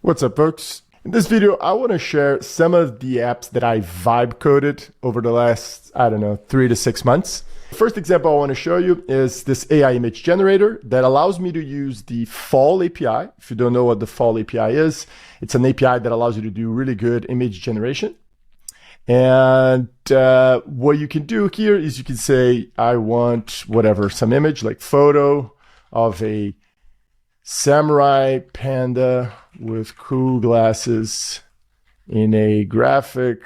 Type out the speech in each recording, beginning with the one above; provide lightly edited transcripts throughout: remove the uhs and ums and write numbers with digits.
What's up, folks? In this video, I want to share some of the apps that I vibe coded over the last, 3 to 6 months. The first example I want to show you is this AI image generator that allows me to use the Fall API. If you don't know what the Fall API is, it's an API that allows you to do really good image generation. And what you can do here is you can say, I want whatever, some image like photo of a samurai panda with cool glasses in a graphic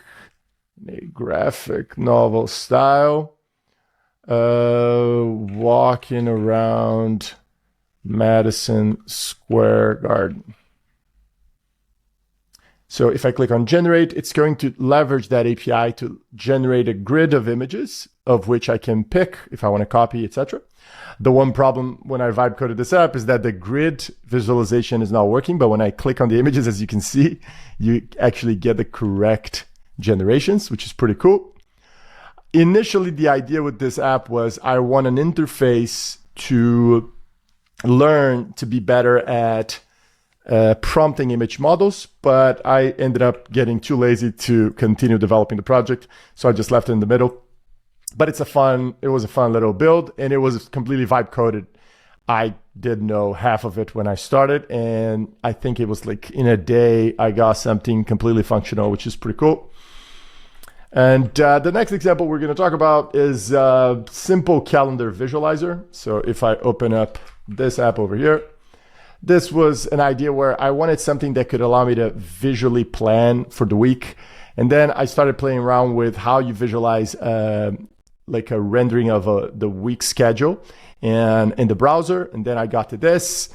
novel style, walking around Madison Square Garden. So if I click on generate, it's going to leverage that API to generate a grid of images of which I can pick if I want to copy, etc. The one problem when I vibe coded this app is that the grid visualization is not working, but when I click on the images, as you can see, you actually get the correct generations, which is pretty cool. Initially, the idea with this app was I want an interface to learn to be better at prompting image models, but I ended up getting too lazy to continue developing the project, so I just left it in the middle. But it was a fun little build, and it was completely vibe coded. I didn't know half of it when I started, and I think it was like in a day I got something completely functional, which is pretty cool. And the next example we're going to talk about is simple calendar visualizer. So if I open up this app over here, this was an idea where I wanted something that could allow me to visually plan for the week. And then I started playing around with how you visualize like a rendering of the week schedule and in the browser. And then I got to this.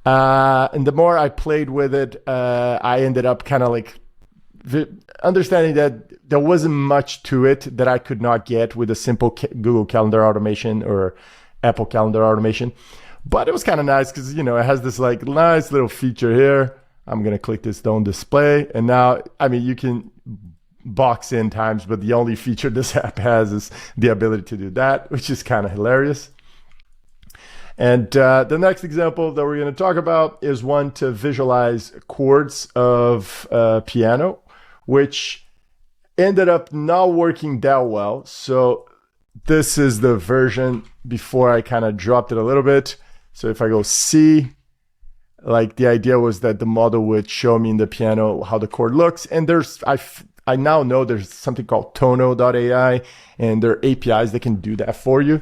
And the more I played with it, I ended up kind of like understanding that there wasn't much to it that I could not get with a simple Google Calendar automation or Apple Calendar automation. But it was kind of nice because, it has this like nice little feature here. I'm going to click this don't display. And now, you can box in times, but the only feature this app has is the ability to do that, which is kind of hilarious. And the next example that we're going to talk about is one to visualize chords of piano, which ended up not working that well. So this is the version before I kind of dropped it a little bit. So if I go C, like the idea was that the model would show me in the piano how the chord looks. And I now know there's something called tono.ai, and there are APIs that can do that for you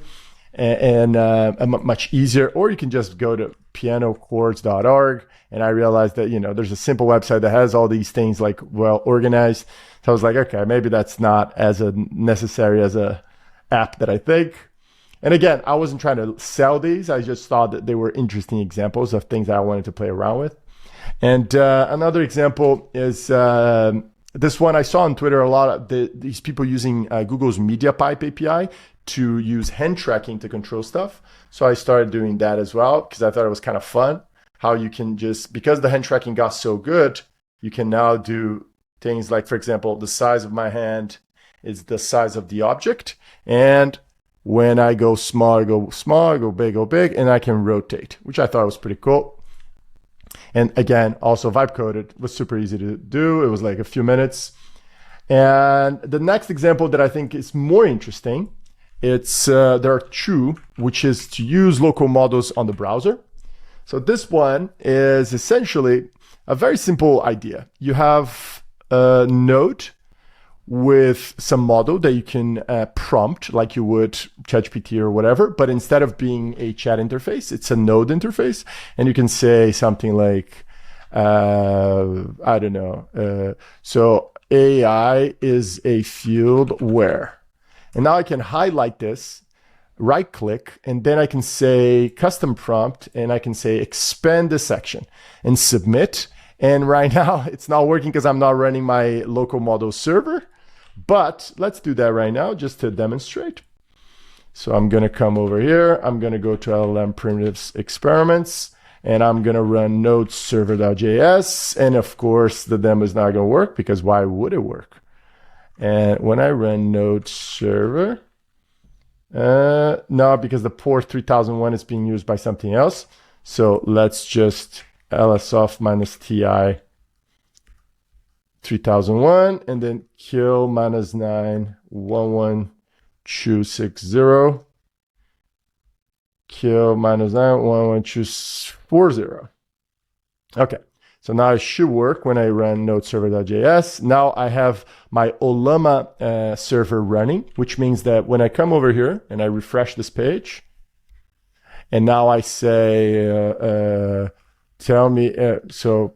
and much easier. Or you can just go to pianochords.org. And I realized that, there's a simple website that has all these things like well organized. So I was like, okay, maybe that's not as necessary as a app that I think. And again, I wasn't trying to sell these. I just thought that they were interesting examples of things that I wanted to play around with. And another example is this one I saw on Twitter, a lot of these people using Google's MediaPipe API to use hand tracking to control stuff. So I started doing that as well because I thought it was kind of fun. How you can because the hand tracking got so good, you can now do things like, for example, the size of my hand is the size of the object. And when I go small, I go big, and I can rotate, which I thought was pretty cool. And again, also vibe coded, was super easy to do. It was like a few minutes. And the next example that I think is more interesting, there are two, which is to use local models on the browser. So this one is essentially a very simple idea. You have a node with some model that you can prompt like you would ChatGPT or whatever, but instead of being a chat interface, it's a node interface. And you can say something like, so AI is a field where. And now I can highlight this, right click, and then I can say custom prompt, and I can say expand this section and submit. And right now it's not working because I'm not running my local model server, but let's do that right now just to demonstrate. So I'm going to come over here. I'm going to go to LLM primitives experiments, and I'm going to run node server.js. And of course the demo is not going to work because why would it work? And when I run node server, no, because the port 3001 is being used by something else. So let's just lsoft -ti 3001, and then kill -9 11260, kill -9 11240. Okay, so now it should work when I run node server.js. Now I have my Ollama server running, which means that when I come over here and I refresh this page, and now I say, tell me, so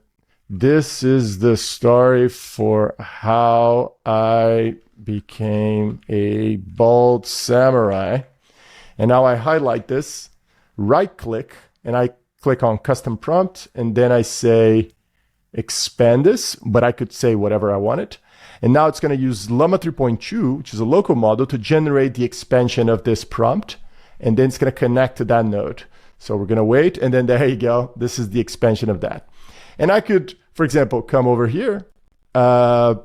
this is the story for how I became a bald samurai. And now I highlight this, right click, and I click on custom prompt, and then I say expand this, but I could say whatever I wanted. And now it's going to use Llama 3.2, which is a local model, to generate the expansion of this prompt. And then it's going to connect to that node. So we're going to wait, and then there you go. This is the expansion of that. And I could, for example, come over here. I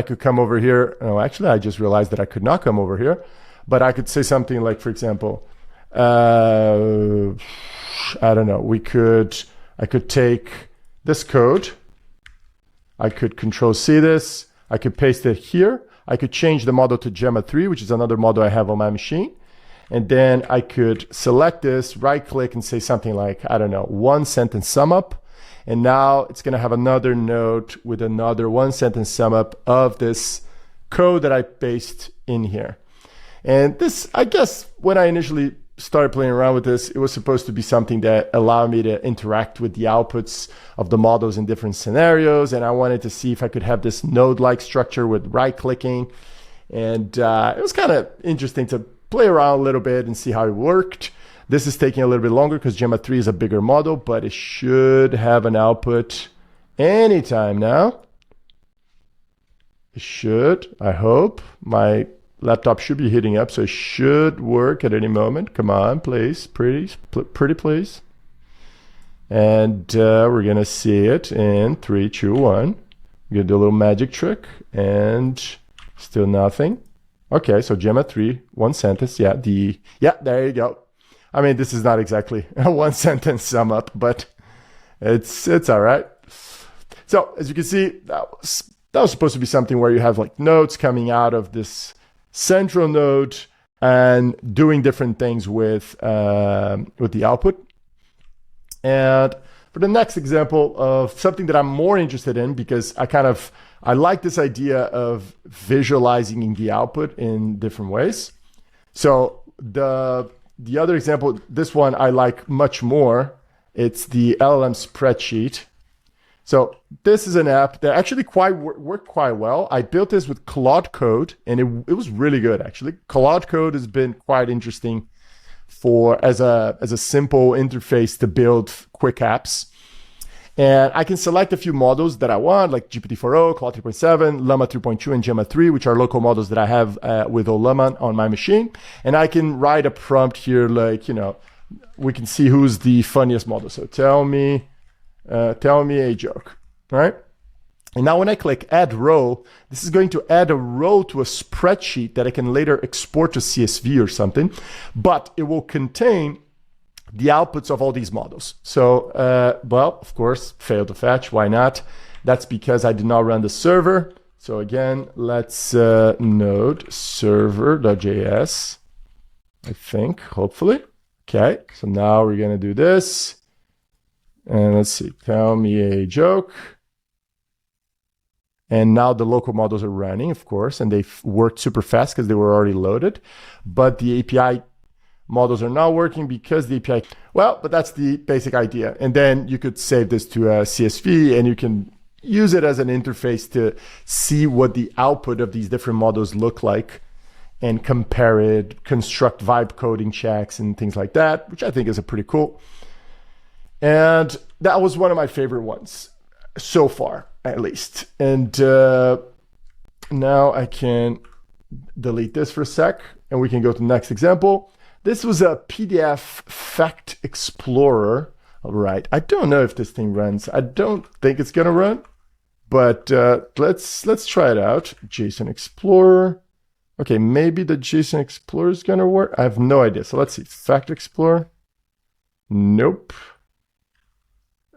could come over here. Oh, actually, I just realized that I could not come over here. But I could say something like, for example, I don't know. I could take this code. I could Control-C this. I could paste it here. I could change the model to Gemma 3, which is another model I have on my machine. And then I could select this, right click, and say something like, I don't know, 1 sentence sum up. And now it's going to have another node with another 1 sentence sum up of this code that I paste in here. And this, I guess, when I initially started playing around with this, it was supposed to be something that allowed me to interact with the outputs of the models in different scenarios. And I wanted to see if I could have this node-like structure with right clicking. And it was kind of interesting to play around a little bit and see how it worked. This is taking a little bit longer because Gemma 3 is a bigger model, but it should have an output anytime now. It should, I hope. My laptop should be heating up, so it should work at any moment. Come on, please, pretty please. And we're going to see it in 3, 2, 1. We're going to do a little magic trick, and still nothing. Okay, so Gemma 3, 1 sentence. Yeah, there you go. I mean, this is not exactly a 1 sentence sum up, but it's all right. So as you can see, that was supposed to be something where you have like nodes coming out of this central node and doing different things with the output. And for the next example of something that I'm more interested in, because I like this idea of visualizing the output in different ways. So the other example, this one I like much more. It's the LLM Spreadsheet. So this is an app that actually worked quite well. I built this with Claude code, and it was really good, actually. Claude code has been quite interesting as a simple interface to build quick apps. And I can select a few models that I want, like GPT-4o, Claude 3.7, Llama 3.2, and Gemma 3, which are local models that I have with Ollama on my machine. And I can write a prompt here, like, we can see who's the funniest model. So tell me a joke, all right? And now when I click Add Row, this is going to add a row to a spreadsheet that I can later export to CSV or something, but it will contain the outputs of all these models. So, well, of course, failed to fetch. Why not? That's because I did not run the server. So again, let's node server.js, I think, hopefully. Okay, so now we're going to do this. And let's see, tell me a joke. And now the local models are running, of course, and they worked super fast because they were already loaded. But the API models are not working because the API, well, but that's the basic idea. And then you could save this to a CSV, and you can use it as an interface to see what the output of these different models look like and compare it, construct vibe coding checks and things like that, which I think is pretty cool. And that was one of my favorite ones so far, at least. And now I can delete this for a sec, and we can go to the next example. This was a PDF Fact Explorer. All right, I don't know if this thing runs. I don't think it's gonna run, but let's try it out. JSON Explorer. Okay, maybe the JSON Explorer is gonna work. I have no idea. So let's see, Fact Explorer. Nope.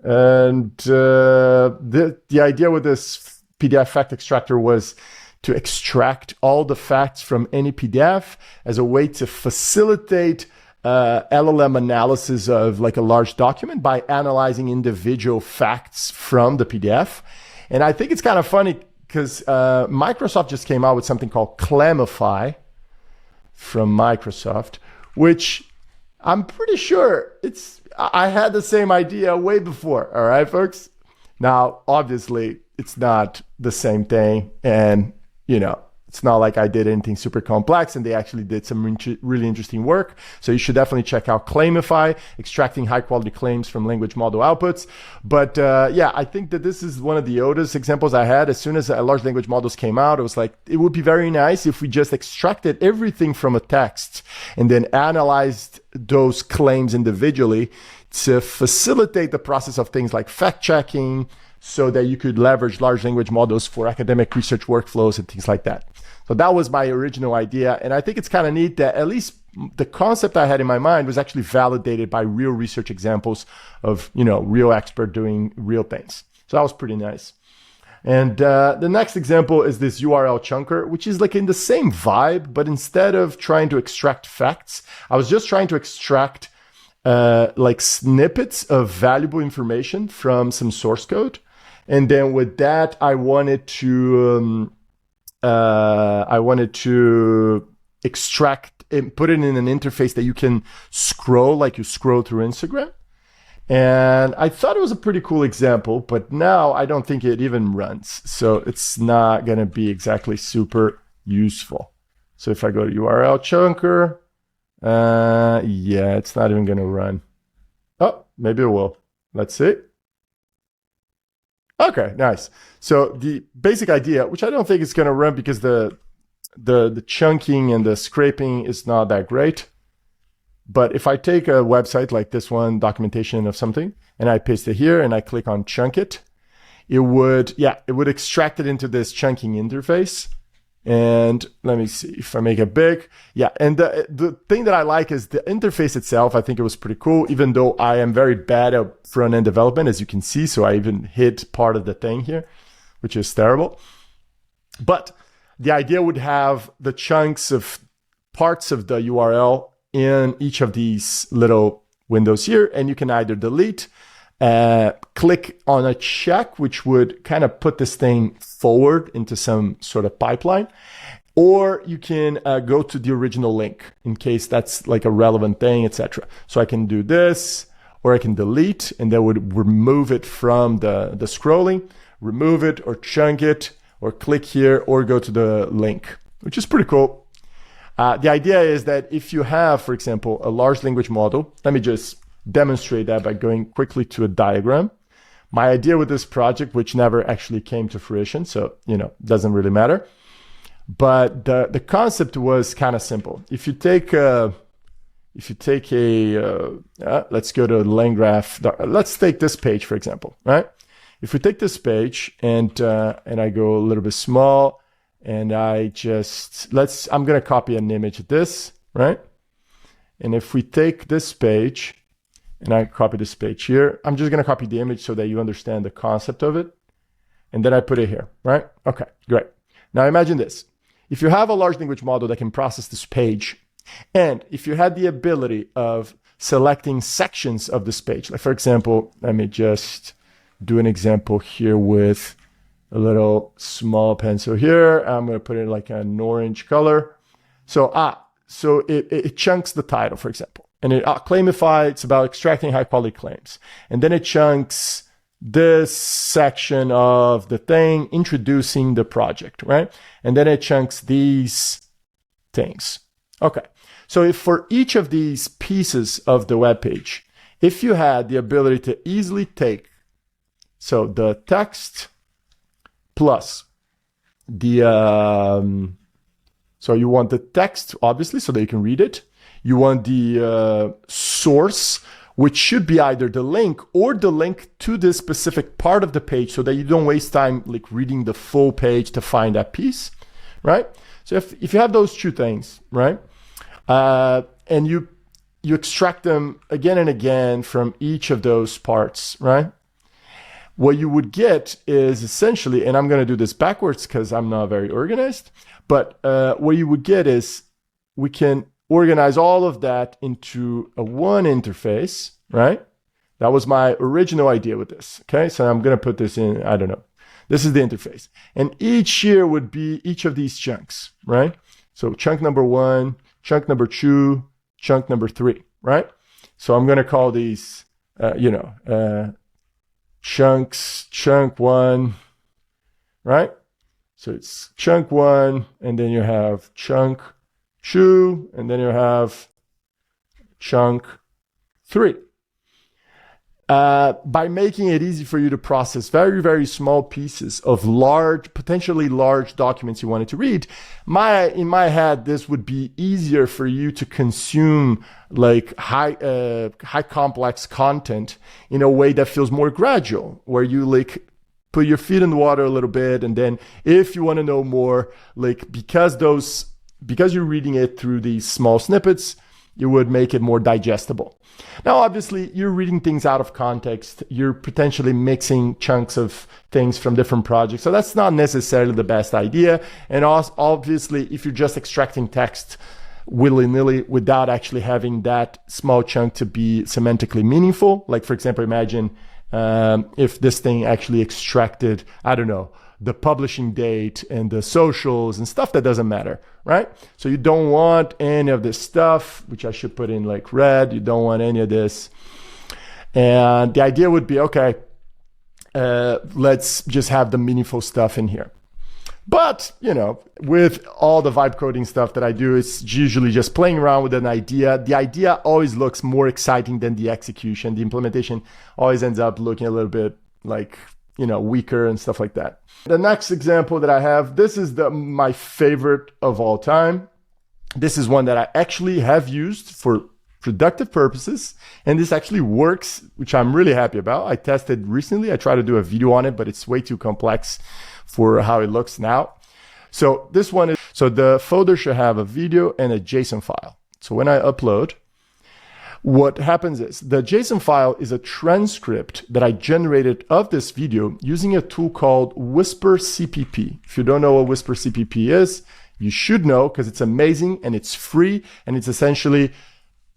And the idea with this PDF fact extractor was to extract all the facts from any PDF as a way to facilitate LLM analysis of like a large document by analyzing individual facts from the PDF. And I think it's kind of funny because Microsoft just came out with something called Clamify from Microsoft, which I'm pretty sure I had the same idea way before. All right, folks. Now, obviously, it's not the same thing. And, it's not like I did anything super complex, and they actually did some really interesting work. So you should definitely check out Clamify, extracting high quality claims from language model outputs. But I think that this is one of the oldest examples I had. As soon as large language models came out, it was like, it would be very nice if we just extracted everything from a text and then analyzed those claims individually to facilitate the process of things like fact checking, so that you could leverage large language models for academic research workflows and things like that. So that was my original idea. And I think it's kind of neat that at least the concept I had in my mind was actually validated by real research examples of, real expert doing real things. So that was pretty nice. And the next example is this URL chunker, which is like in the same vibe, but instead of trying to extract facts, I was just trying to extract like snippets of valuable information from some source code. And then with that, I wanted to extract and put it in an interface that you can scroll, like you scroll through Instagram. And I thought it was a pretty cool example, but now I don't think it even runs. So it's not going to be exactly super useful. So if I go to URL chunker, it's not even going to run. Oh, maybe it will. Let's see. Okay, nice. So the basic idea, which I don't think is going to run because the chunking and the scraping is not that great. But if I take a website like this one, documentation of something, and I paste it here and I click on chunk it, it would extract it into this chunking interface. And let me see if I make it big. Yeah, and the thing that I like is the interface itself. I think it was pretty cool, even though I am very bad at front-end development, as you can see. So I even hid part of the thing here, which is terrible. But the idea would have the chunks of parts of the URL in each of these little windows here. And you can either delete, click on a check, which would kind of put this thing forward into some sort of pipeline, or you can go to the original link in case that's like a relevant thing, etc. So I can do this, or I can delete, and that would remove it from the scrolling, remove it or chunk it, or click here, or go to the link, which is pretty cool. The idea is that if you have, for example, a large language model, let me just demonstrate that by going quickly to a diagram. My idea with this project, which never actually came to fruition, so doesn't really matter. But the concept was kind of simple. If you take let's go to LangGraph. Let's take this page, for example, right? If we take this page and I go a little bit small, and I'm gonna copy an image of this, right? And if we take this page, and I copy this page here, I'm just gonna copy the image so that you understand the concept of it. And then I put it here, right? Okay, great. Now imagine this. If you have a large language model that can process this page, and if you had the ability of selecting sections of this page, like for example, let me just do an example here with a little small pencil here. I'm gonna put it like an orange color. So it chunks the title, for example. And it Clamify, it's about extracting high quality claims. And then it chunks this section of the thing, introducing the project, right? And then it chunks these things. Okay. So if for each of these pieces of the web page, if you had the ability to easily take, so the text plus the, so you want the text, obviously, so that you can read it. You want the source, which should be either the link or the link to this specific part of the page so that you don't waste time like reading the full page to find that piece, right? So if you have those two things, right? And you extract them again and again from each of those parts, right? what you would get is essentially, and I'm going to do this backwards because I'm not very organized, but what you would get is we can organize all of that into a one interface, right? That was my original idea with this. Okay, so I'm going to put this in, I don't know. This is the interface. And each here would be each of these chunks, right? So chunk number 1, chunk number 2, chunk number 3, right? So I'm going to call these, chunks, chunk 1, right? So it's chunk 1, and then you have chunk 2, and then you have chunk 3. By making it easy for you to process very, very small pieces of large, potentially large documents you wanted to read, in my head, this would be easier for you to consume like high complex content in a way that feels more gradual, where you like put your feet in the water a little bit, and then if you want to know more, like because you're reading it through these small snippets, you would make it more digestible. Now, obviously, you're reading things out of context. You're potentially mixing chunks of things from different projects. So that's not necessarily the best idea. And also, obviously, if you're just extracting text willy-nilly without actually having that small chunk to be semantically meaningful, like, for example, imagine if this thing actually extracted, I don't know, the publishing date and the socials and stuff that doesn't matter, right? So you don't want any of this stuff, which I should put in like red. You don't want any of this. And the idea would be, okay, let's just have the meaningful stuff in here. But, with all the vibe coding stuff that I do, it's usually just playing around with an idea. The idea always looks more exciting than the execution. The implementation always ends up looking a little bit like, weaker and stuff like that. The next example that I have, this is my favorite of all time. This is one that I actually have used for productive purposes, and this actually works, which I'm really happy about. I tested recently. I tried to do a video on it, but it's way too complex for how it looks now. So this one is, so the folder should have a video and a JSON file. So when I upload, what happens is the JSON file is a transcript that I generated of this video using a tool called Whisper CPP. If you don't know what Whisper CPP is, you should know, because it's amazing and it's free, and it's essentially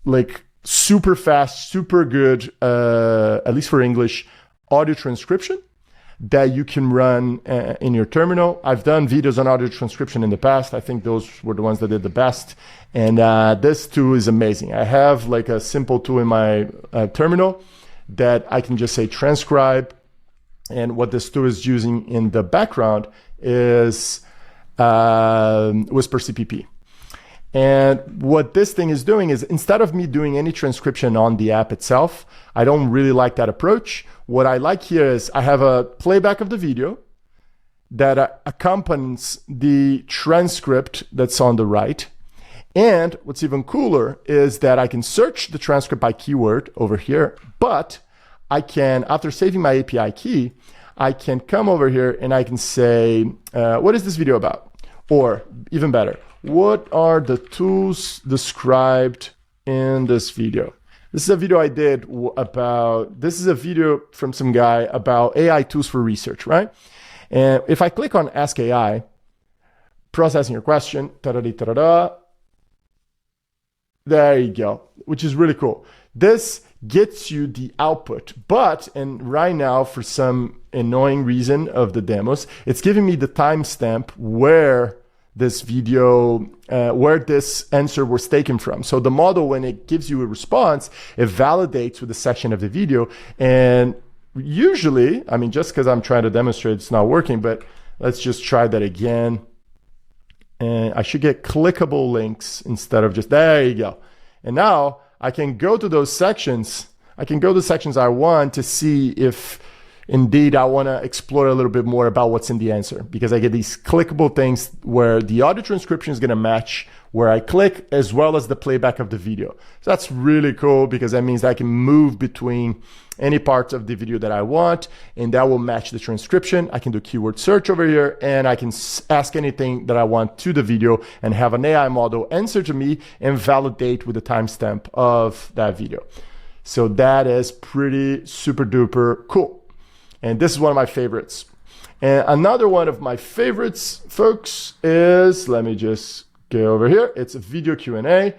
like super fast, super good, at least for English, audio transcription that you can run in your terminal. I've done videos on audio transcription in the past. I think those were the ones that did the best. And this tool is amazing. I have like a simple tool in my terminal that I can just say transcribe. And what this tool is using in the background is Whisper CPP. And what this thing is doing is, instead of me doing any transcription on the app itself, I don't really like that approach. What I like here is I have a playback of the video that accompanies the transcript that's on the right. And what's even cooler is that I can search the transcript by keyword over here, but I can, after saving my API key, I can come over here and I can say, what is this video about? Or even better, what are the tools described in this video? This is a video I did this is a video from some guy about AI tools for research, right? And if I click on Ask AI, processing your question, there you go, which is really cool. This gets you the output, and right now, for some annoying reason of the demos, it's giving me the timestamp where this video, where this answer was taken from. So the model, when it gives you a response, it validates with a section of the video. And usually, I mean, just because I'm trying to demonstrate it's not working, but let's just try that again. And I should get clickable links instead of just, there you go. And now I can go to those sections. I can go to sections I want to see if indeed I want to explore a little bit more about what's in the answer, because I get these clickable things where the audio transcription is going to match where I click, as well as the playback of the video. So that's really cool, because that means I can move between any parts of the video that I want, and that will match the transcription. I can do keyword search over here, and I can ask anything that I want to the video and have an AI model answer to me and validate with the timestamp of that video. So that is pretty super duper cool. And this is one of my favorites. And another one of my favorites, folks, is, let me just go over here. It's a video Q&A.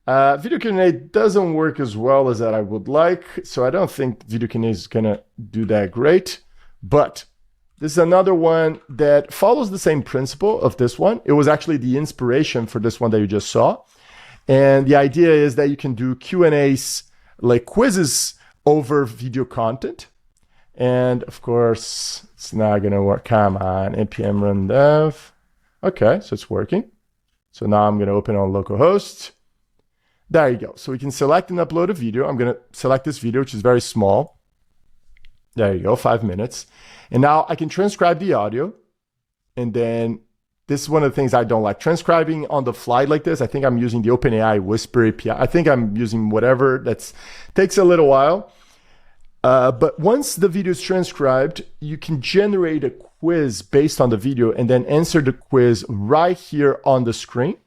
Video Q&A doesn't work as well as that I would like. So I don't think video Q&A is going to do that great. But this is another one that follows the same principle of this one. It was actually the inspiration for this one that you just saw. And the idea is that you can do Q&As, like quizzes over video content. And of course, it's not going to work. Come on, npm run dev. Okay, so it's working. So now I'm going to open on localhost. There you go. So we can select and upload a video. I'm going to select this video, which is very small. There you go, 5 minutes. And now I can transcribe the audio. And then this is one of the things I don't like. Transcribing on the fly like this, I think I'm using the OpenAI Whisper API. I think I'm using whatever. That takes a little while. But once the video is transcribed, you can generate a quiz based on the video and then answer the quiz right here on the screen.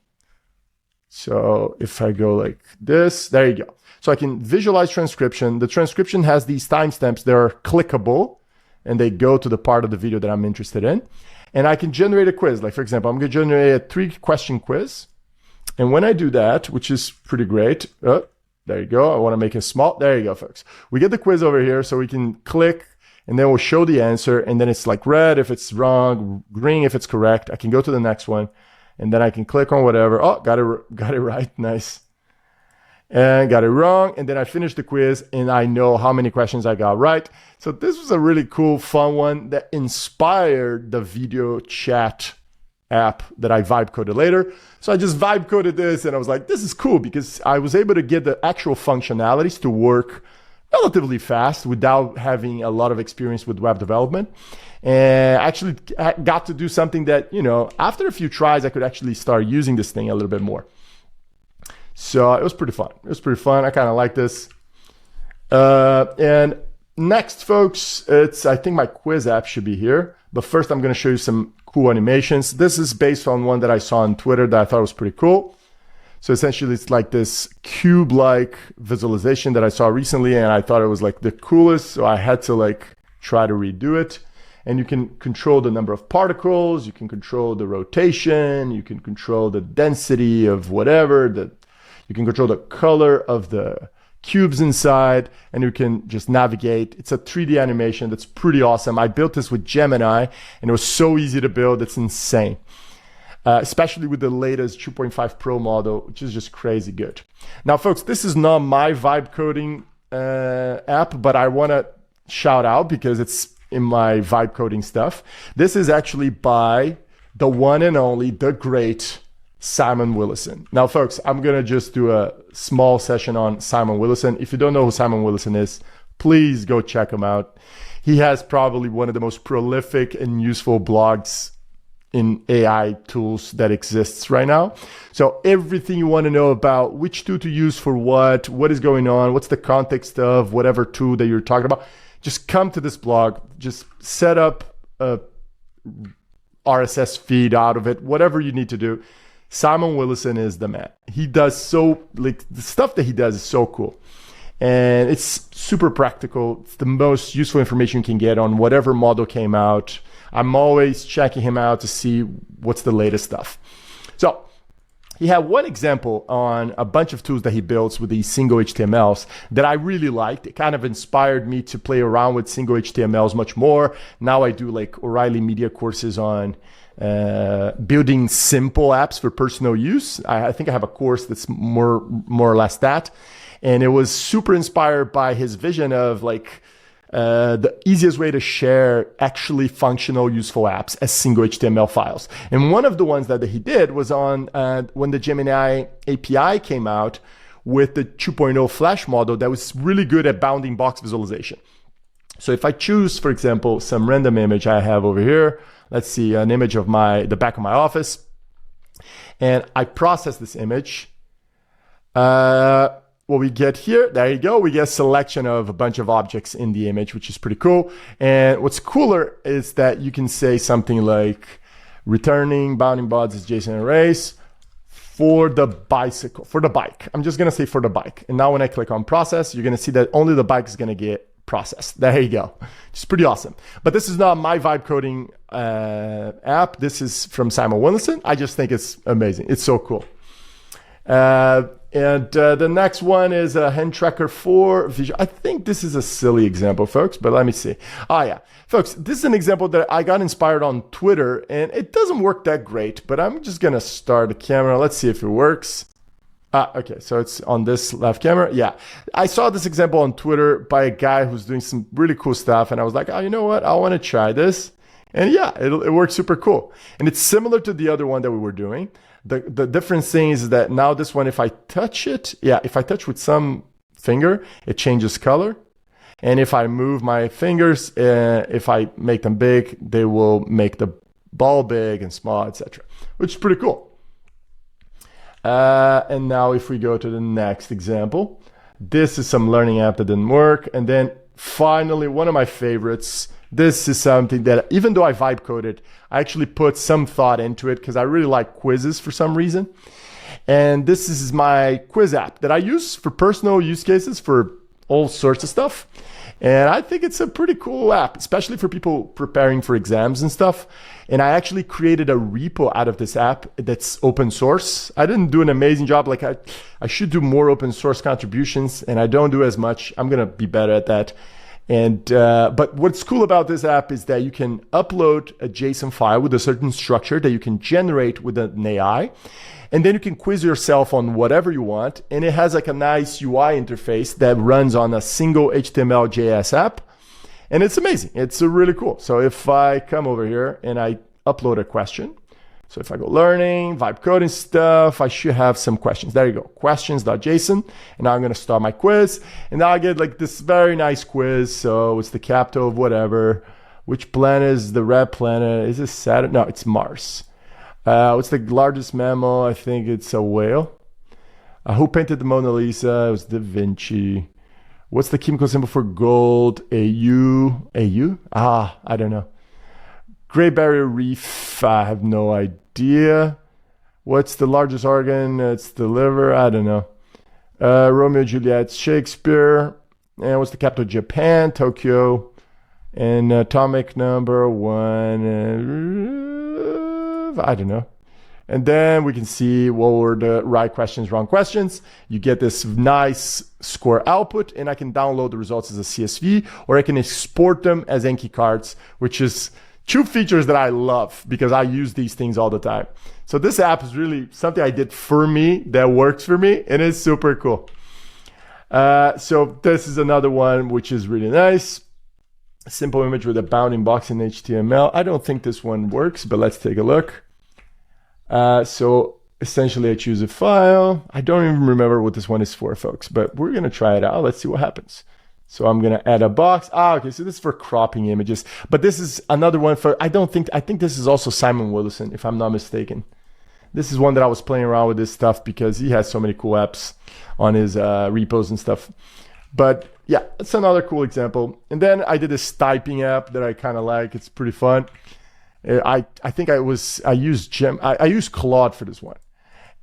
So if I go like this, there you go. So I can visualize transcription. The transcription has these timestamps that are clickable and they go to the part of the video that I'm interested in. And I can generate a quiz. Like for example, I'm going to generate a 3-question quiz. And when I do that, which is pretty great, there you go. I want to make it small. There you go, folks. We get the quiz over here, so we can click, and then we'll show the answer. And then it's like red if it's wrong, green if it's correct. I can go to the next one, and then I can click on whatever. Oh, got it right. Nice. And got it wrong. And then I finish the quiz, and I know how many questions I got right. So this was a really cool, fun one that inspired the video chat app that I vibe coded later. So I just vibe coded this and I was like, this is cool because I was able to get the actual functionalities to work relatively fast without having a lot of experience with web development. And actually got to do something that, you know, after a few tries, I could actually start using this thing a little bit more. So it was pretty fun. I kind of like this. And next, folks, I think my quiz app should be here. But first, I'm going to show you some cool animations. This is based on one that I saw on Twitter that I thought was pretty cool. So essentially, it's like this cube-like visualization that I saw recently, and I thought it was like the coolest. So I had to like try to redo it. And you can control the number of particles. You can control the rotation. You can control the density of whatever. You can control the color of the cubes inside, and you can just navigate. It's a 3D animation that's pretty awesome. I built this with Gemini, and it was so easy to build. It's insane, especially with the latest 2.5 Pro model, which is just crazy good. Now, folks, this is not my vibe coding app, but I want to shout out because it's in my vibe coding stuff. This is actually by the one and only, the great Simon Willison. Now, folks, I'm going to just do a small session on Simon Willison. If you don't know who Simon Willison is, please go check him out. He has probably one of the most prolific and useful blogs in AI tools that exists right now. So everything you want to know about which tool to use for what is going on, what's the context of whatever tool that you're talking about, just come to this blog, just set up a RSS feed out of it, whatever you need to do. Simon Willison is the man. He does the stuff that he does is so cool. And it's super practical. It's the most useful information you can get on whatever model came out. I'm always checking him out to see what's the latest stuff. So he had one example on a bunch of tools that he builds with these single HTMLs that I really liked. It kind of inspired me to play around with single HTMLs much more. Now I do like O'Reilly Media courses on building simple apps for personal use. I think I have a course that's more or less that. And it was super inspired by his vision of like the easiest way to share actually functional, useful apps as single HTML files. And one of the ones that he did was on when the Gemini API came out with the 2.0 Flash model that was really good at bounding box visualization. So if I choose, for example, some random image I have over here, let's see, an image of the back of my office, and I process this image. What we get here, there you go, we get a selection of a bunch of objects in the image, which is pretty cool. And what's cooler is that you can say something like returning bounding box is JSON arrays for the bike. I'm just gonna say for the bike. And now when I click on process, you're gonna see that only the bike is gonna get process. There you go. It's pretty awesome. But this is not my vibe coding app. This is from Simon Willison. I just think it's amazing. It's so cool. The next one is a hand tracker for visual. I think this is a silly example, folks, but let me see. Oh yeah, folks, this is an example that I got inspired on Twitter, and it doesn't work that great, but I'm just gonna start the camera. Let's see if it works. Okay, so it's on this left camera. Yeah, I saw this example on Twitter by a guy who's doing some really cool stuff, and I was like, oh, you know what? I want to try this. And yeah, it works super cool. And it's similar to the other one that we were doing. The difference thing is that now this one, if I touch it, if I touch with some finger, it changes color. And if I move my fingers, if I make them big, they will make the ball big and small, etc., which is pretty cool. And now if we go to the next example, this is some learning app that didn't work. And then finally, one of my favorites, this is something that even though I vibe coded, I actually put some thought into it because I really like quizzes for some reason. And this is my quiz app that I use for personal use cases for all sorts of stuff. And I think it's a pretty cool app, especially for people preparing for exams and stuff. And I actually created a repo out of this app that's open source. I didn't do an amazing job. Like I should do more open source contributions, and I don't do as much. I'm going to be better at that. And but what's cool about this app is that you can upload a JSON file with a certain structure that you can generate with an AI. And then you can quiz yourself on whatever you want. And it has like a nice UI interface that runs on a single HTML JS app. And it's amazing. It's really cool. So if I come over here and I upload a question, so if I go learning, vibe coding stuff, I should have some questions. There you go, questions.json. And now I'm going to start my quiz. And now I get like this very nice quiz. So it's the capital of whatever. Which planet is the red planet? Is it Saturn? No, it's Mars. What's the largest mammal? I think it's a whale. Who painted the Mona Lisa? It was Da Vinci. What's the chemical symbol for gold? AU? AU? I don't know. Great Barrier Reef? I have no idea. What's the largest organ? It's the liver. I don't know. Romeo and Juliet, Shakespeare. And what's the capital of Japan? Tokyo. And atomic number 1. I don't know. And then we can see what were the right questions, wrong questions. You get this nice score output, and I can download the results as a CSV, or I can export them as Enki cards, which is two features that I love because I use these things all the time. So this app is really something I did for me that works for me, and it's super cool. So this is another one which is really nice. A simple image with a bounding box in HTML. I don't think this one works, but let's take a look. So essentially I choose a file. I don't even remember what this one is for, folks, but we're going to try it out. Let's see what happens. So I'm going to add a box. Okay. So this is for cropping images, but this is another one for, I think this is also Simon Willison, if I'm not mistaken. This is one that I was playing around with this stuff because he has so many cool apps on his repos and stuff. But yeah, it's another cool example. And then I did this typing app that I kind of like. It's pretty fun. I think I used Claude for this one.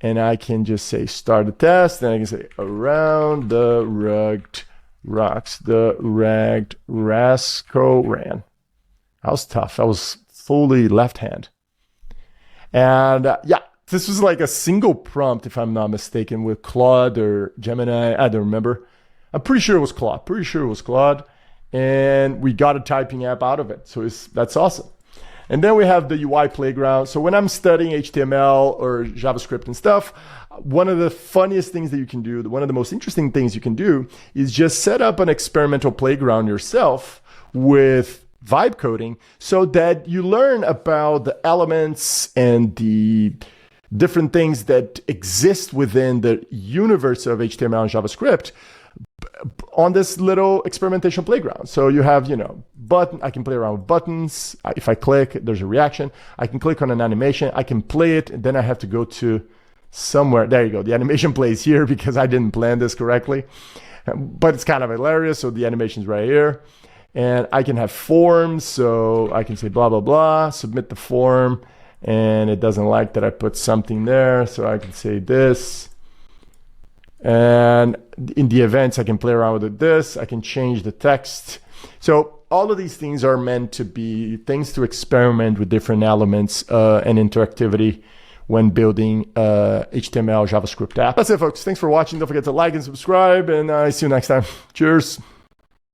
And I can just say start a test, and I can say around the rugged rocks, the ragged rascal ran. That was tough. That was fully left hand. And yeah, this was like a single prompt, if I'm not mistaken, with Claude or Gemini. I don't remember. I'm pretty sure it was Claude. And we got a typing app out of it. So that's awesome. And then we have the UI playground. So when I'm studying HTML or JavaScript and stuff, one of the funniest things that you can do, one of the most interesting things you can do is just set up an experimental playground yourself with vibe coding so that you learn about the elements and the different things that exist within the universe of HTML and JavaScript on this little experimentation playground. So you have, button. I can play around with buttons. If I click, there's a reaction. I can click on an animation. I can play it, and then I have to go to somewhere. There you go. The animation plays here because I didn't plan this correctly, but it's kind of hilarious. So the animation's right here, and I can have forms. So I can say blah, blah, blah, submit the form, and it doesn't like that I put something there. So I can say this. And in the events, I can play around with this. I can change the text. So all of these things are meant to be things to experiment with different elements and interactivity when building HTML, JavaScript app. That's it, folks. Thanks for watching. Don't forget to like and subscribe, and I see you next time. Cheers.